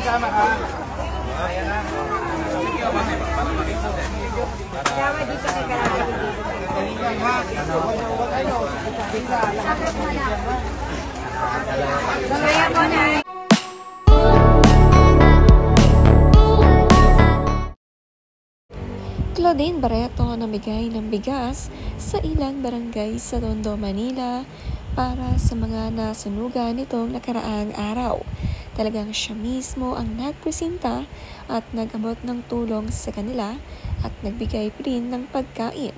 Kasama ka. Ayan na. Kasama dito sa garage. Mamaya mo na. Claudine Barreto namigay ng bigas sa ilang barangay sa Tondo, Manila para sa mga nasunugan nitong nakaraang araw. Talagang siya mismo ang nagpresenta at nag-abot ng tulong sa kanila at nagbigay rin ng pagkain.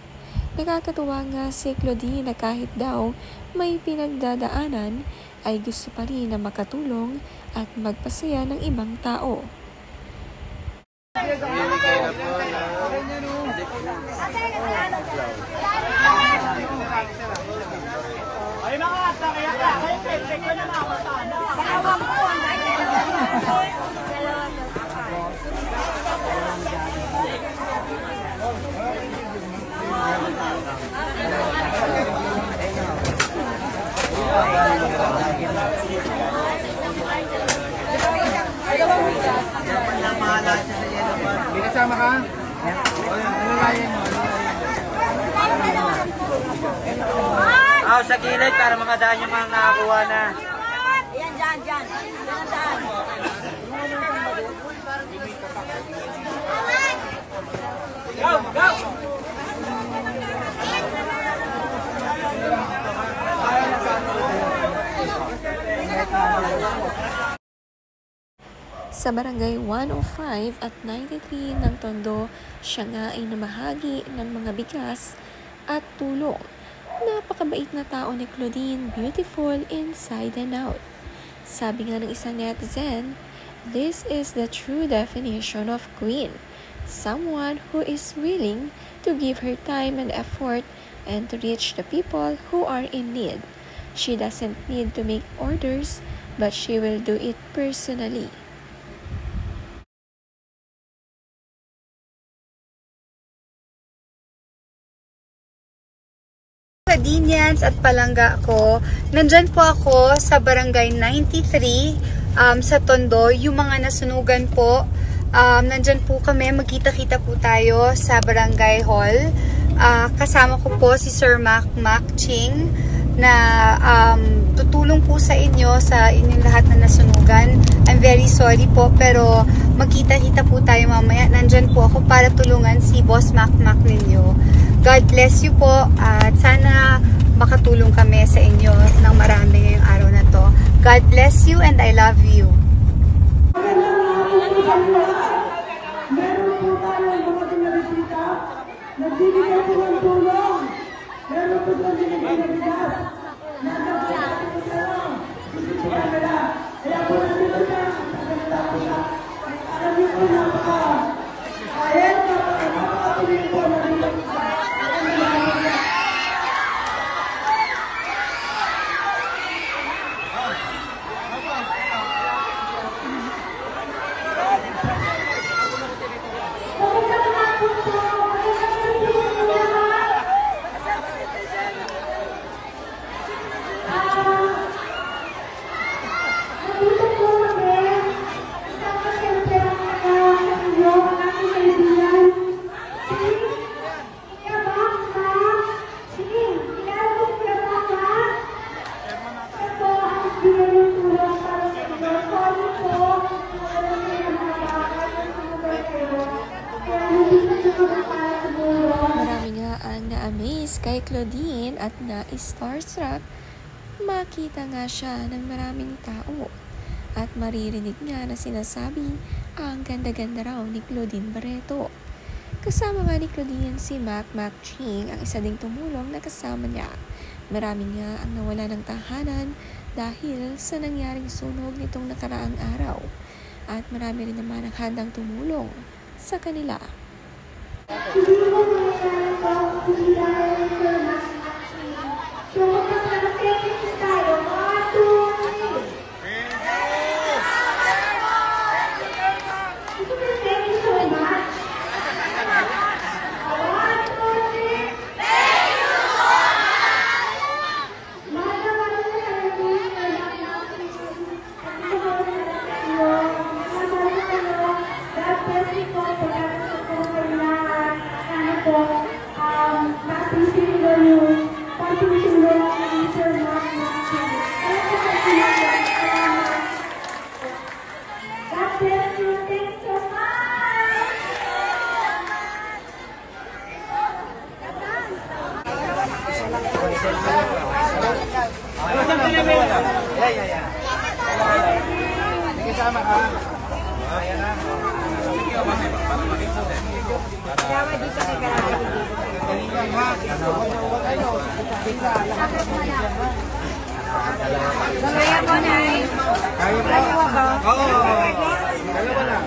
Nakakatuwa nga si Claudine na kahit daw may pinagdadaanan ay gusto pa rin na makatulong at magpasaya ng ibang tao. Ay mga ata, kaya ka, kayo pwede ko na mga kasama. Binasama ka? Ano layan mo? Sa gilid para makadaan yung mga nakakuha na. Ayan, dyan. Dyan ang daan. Go! Go! Sa barangay 105 at 93 ng Tondo, siya nga ay namahagi ng mga bigas at tulong. Napakabait na tao ni Claudine, beautiful inside and out. Sabi nga ng isang netizen, this is the true definition of queen. Someone who is willing to give her time and effort and to reach the people who are in need. She doesn't need to make orders, but she will do it personally. Kadinians at palangga ko, nandyan po ako sa barangay 93 sa Tondo. Yung mga nasunugan po, nandyan po kami, magkita-kita po tayo sa barangay hall. Kasama ko po si Sir Mac Ching na tutulong po sa inyo, sa inyong lahat na nasunugan. I'm very sorry po, pero magkita-kita po tayo mamaya. Nandyan po ako para tulungan si Boss Mac ninyo. God bless you po at sana makatulong kami sa inyo ng marami ngayong araw na to. God bless you and I love you. Meron po tayo mga pinabisita, nagbibigay po ng tulong. Meron po tayo binigay na bigas. Nagkakita po tayo. Gusto po kanila. Kaya po nandito siya. Nagkakita po siya. Alam niyo po napaka-ayat, napaka-tuloy po na dito. Marami nga ang na-amaze kay Claudine at na-starstruck. Makita nga siya ng maraming tao at maririnig nga na sinasabi ang ganda-ganda raw ni Claudine Barreto. Kasama nga ni Claudine si Mac Ching, ang isa ding tumulong na kasama niya. Marami nga ang nawala ng tahanan dahil sa nangyaring sunog nitong nakaraang araw. At marami rin naman ang handang tumulong sa kanila. Yawa dito sa garahe. Mamaya mo na eh. Kaya ba? Oo. Dalawa na.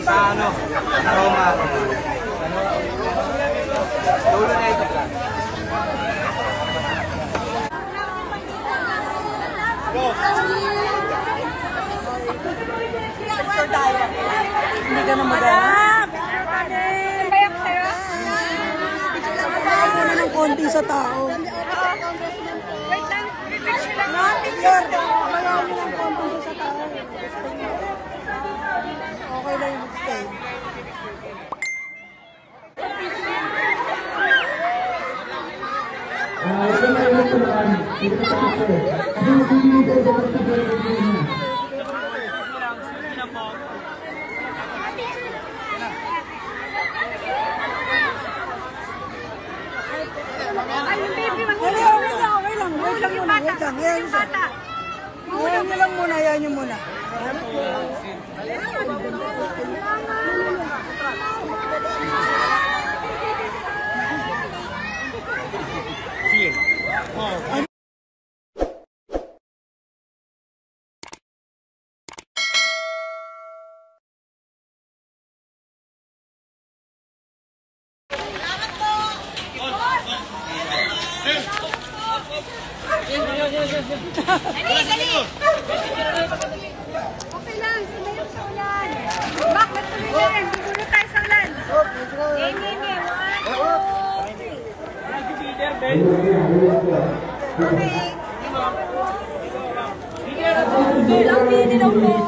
Sa ano? Roma. Dulo na ito. Hindi ka na madam! Ako na ng konti sa tao. Wait lang, picture lang. Picture. Marami ng konti sa tao. Okay lang yung mag-stay. Ito na yung tulaan. Ito sa ito. Ang sinigay sa pagkakasya niya. Okay lang. Wait lang muna. Wait lang. Ayan nyo lang muna. Ayan nyo muna. Okay lang, sumayon sa ulan. Bakit tuloy na yan? Dito tayo sa ulan. Okay.